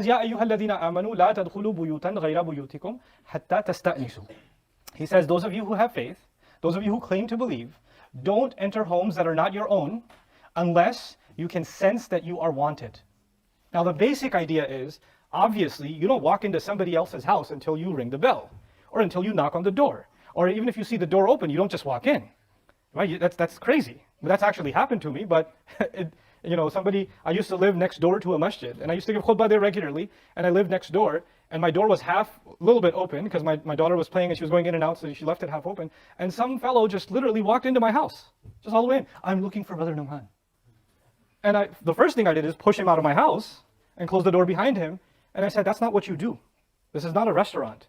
يا أيها الذين آمنوا لا تدخلوا بيوتا غير بيوتكم حتى تستأنسوا. He says, those of you who have faith, those of you who claim to believe, don't enter homes that are not your own unless you can sense that you are wanted. Now the basic idea is, obviously, you don't walk into somebody else's house until you ring the bell, or until you knock on the door, or even if you see the door open, you don't just walk in. Right? That's crazy. That's actually happened to me, but I used to live next door to a masjid, and I used to give khutbah there regularly, and I lived next door, and my door was a little bit open, because my daughter was playing and she was going in and out, so she left it half open, and some fellow just literally walked into my house, just all the way in. I'm looking for Brother Nouman. And the first thing I did is push him out of my house, and close the door behind him, and I said, that's not what you do. This is not a restaurant.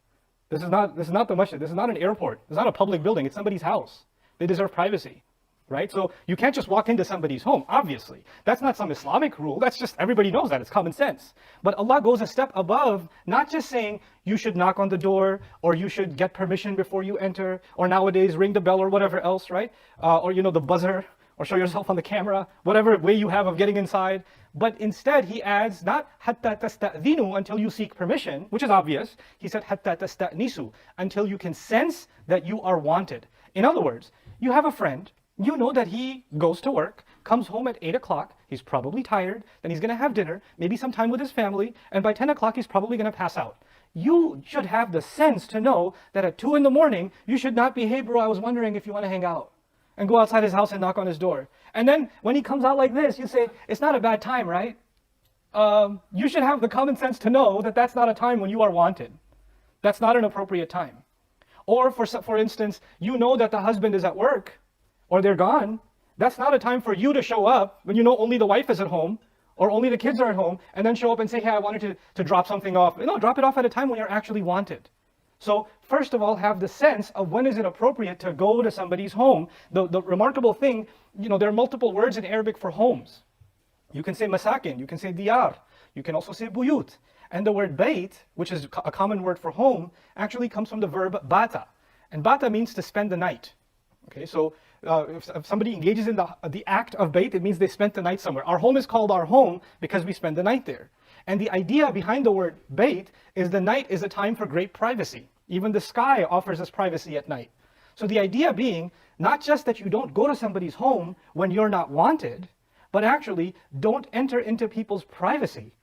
This is not the masjid. This is not an airport. This is not a public building. It's somebody's house. They deserve privacy. Right? So you can't just walk into somebody's home, obviously. That's not some Islamic rule. That's just, everybody knows that. It's common sense. But Allah goes a step above, not just saying you should knock on the door, or you should get permission before you enter, or nowadays ring the bell or whatever else, right? Or the buzzer, or show yourself on the camera, whatever way you have of getting inside. But instead he adds, not hatta tasta'dhinu, until you seek permission, which is obvious. He said hatta tasta'nisu, until you can sense that you are wanted. In other words, you have a friend, you know that he goes to work, comes home at 8 o'clock, he's probably tired, then he's going to have dinner, maybe some time with his family, and by 10 o'clock he's probably going to pass out. You should have the sense to know that at 2 in the morning, you should not be, hey bro, I was wondering if you want to hang out, and go outside his house and knock on his door. And then when he comes out like this, you say, it's not a bad time, right? You should have the common sense to know that that's not a time when you are wanted. That's not an appropriate time. Or for instance, you know that the husband is at work, or they're gone. That's not a time for you to show up when you know only the wife is at home, or only the kids are at home, and then show up and say, hey, I wanted to drop something off. No, drop it off at a time when you're actually wanted. So first of all, have the sense of when is it appropriate to go to somebody's home. The remarkable thing, there are multiple words in Arabic for homes. You can say masakin, you can say diyar, you can also say buyut. And the word bayt, which is a common word for home, actually comes from the verb bata. And bata means to spend the night. Okay, so if somebody engages in the act of bayt, it means they spent the night somewhere. Our home is called our home because we spend the night there. And the idea behind the word bayt is the night is a time for great privacy. Even the sky offers us privacy at night. So the idea being, not just that you don't go to somebody's home when you're not wanted, but actually don't enter into people's privacy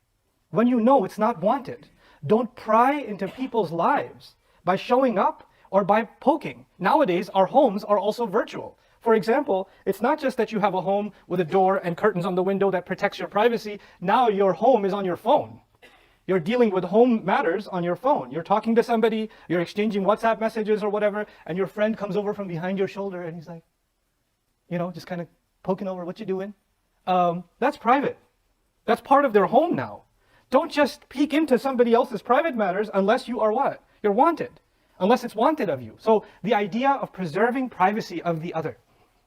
when you know it's not wanted. Don't pry into people's lives by showing up or by poking. Nowadays, our homes are also virtual. For example, it's not just that you have a home with a door and curtains on the window that protects your privacy. Now your home is on your phone. You're dealing with home matters on your phone. You're talking to somebody, you're exchanging WhatsApp messages or whatever, and your friend comes over from behind your shoulder and he's like, just kind of poking over, what you doing? That's private. That's part of their home now. Don't just peek into somebody else's private matters unless you are what? You're wanted. Unless it's wanted of you. So the idea of preserving privacy of the other.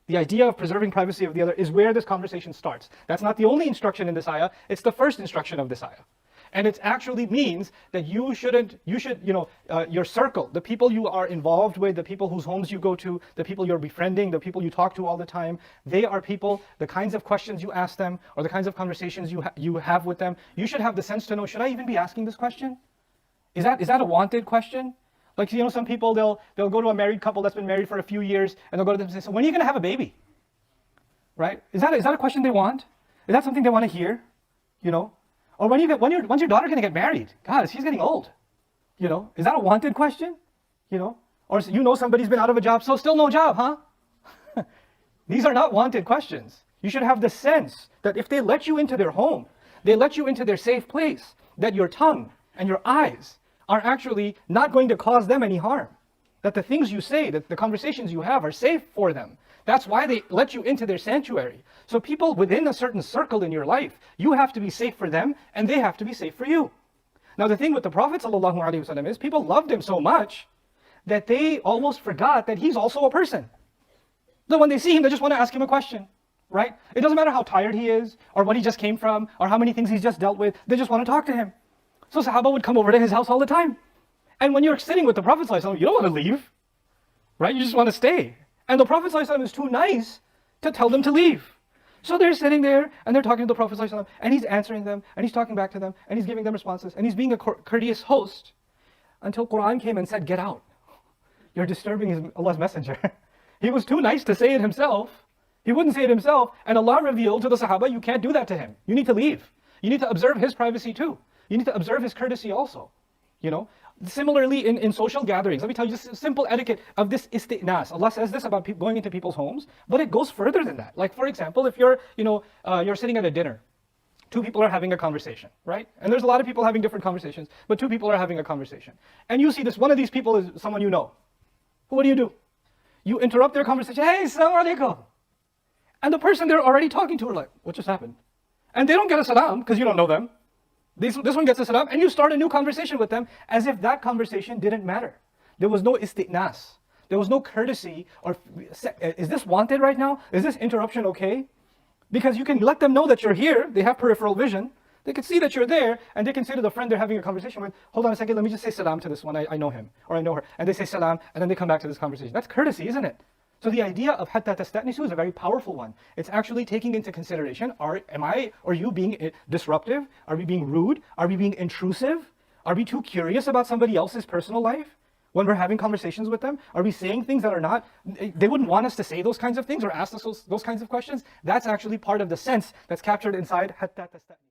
The idea of preserving privacy of the other is where this conversation starts. That's not the only instruction in this ayah, it's the first instruction of this ayah. And it actually means that your circle, the people you are involved with, the people whose homes you go to, the people you're befriending, the people you talk to all the time, they are people, the kinds of questions you ask them, or the kinds of conversations you have with them, you should have the sense to know, should I even be asking this question? Is that a wanted question? Like, some people, they'll go to a married couple that's been married for a few years, and they'll go to them and say, so when are you going to have a baby? Right? Is that a question they want? Is that something they want to hear? Or when's your daughter going to get married? God, she's getting old. Is that a wanted question? Or somebody's been out of a job, so still no job, huh? These are not wanted questions. You should have the sense that if they let you into their home, they let you into their safe place, that your tongue and your eyes are actually not going to cause them any harm. That the things you say, that the conversations you have are safe for them. That's why they let you into their sanctuary. So people within a certain circle in your life, you have to be safe for them and they have to be safe for you. Now the thing with the Prophet ﷺ is people loved him so much that they almost forgot that he's also a person. So when they see him, they just want to ask him a question, right? It doesn't matter how tired he is or what he just came from or how many things he's just dealt with. They just want to talk to him. So Sahaba would come over to his house all the time. And when you're sitting with the Prophet ﷺ, you don't want to leave, right? You just want to stay. And the Prophet ﷺ is too nice to tell them to leave. So they're sitting there and they're talking to the Prophet ﷺ, and he's answering them, and he's talking back to them, and he's giving them responses, and he's being a courteous host until Quran came and said, get out. You're disturbing Allah's messenger. He was too nice to say it himself. He wouldn't say it himself, and Allah revealed to the Sahaba, you can't do that to him. You need to leave. You need to observe his privacy too. You need to observe his courtesy also. You know, similarly in social gatherings, let me tell you just simple etiquette of this isti'nas. Allah says this about going into people's homes, but it goes further than that. Like for example, if you're, you're sitting at a dinner, two people are having a conversation, right? And there's a lot of people having different conversations, but two people are having a conversation. And you see this, one of these people is someone you know. What do? You interrupt their conversation, hey, assalamu alaikum. And the person they're already talking to are like, what just happened? And they don't get a salam because you don't know them. This one gets a salam, and you start a new conversation with them as if that conversation didn't matter. There was no isti'nas. There was no courtesy, or is this wanted right now? Is this interruption okay? Because you can let them know that you're here. They have peripheral vision. They can see that you're there, and they can say to the friend they're having a conversation with, hold on a second, let me just say salam to this one. I know him, or I know her. And they say salam, and then they come back to this conversation. That's courtesy, isn't it? So the idea of hatta tasta'nisu is a very powerful one. It's actually taking into consideration, am I or you being disruptive? Are we being rude? Are we being intrusive? Are we too curious about somebody else's personal life when we're having conversations with them? Are we saying things that are not, they wouldn't want us to say those kinds of things or ask us those kinds of questions? That's actually part of the sense that's captured inside hatta tasta'nisu.